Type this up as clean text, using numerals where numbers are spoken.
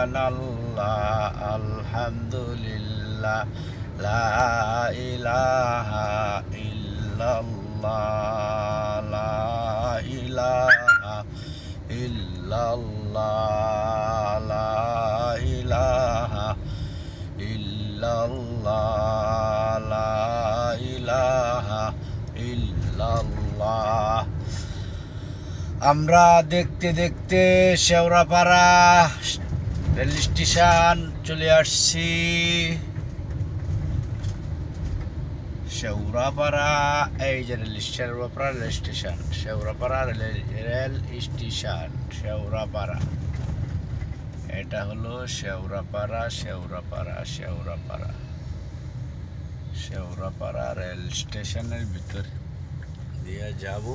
সুবহানাল্লাহ আলহামদুলিল্লাহ লা ইলাহা ইল্লাল্লাহ লা ইলাহা ইল্লাল্লাহ লা ইলাহা ইল্লাল্লাহ লা ইলাহা ইল্লাল্লাহ। আমরা দেখতে দেখতে শেওড়াপাড়া রেল স্টেশন চলে আসছি। শেওড়াপাড়া, এই যে Shewrapara rail station, Shewrapara rail station, Shewrapara. এটা হলো শেওড়াপাড়া, শেওড়াপাড়া, শেওড়াপাড়া, শেওড়াপাড়া রেল স্টেশনের ভিতর দিয়ে যাব।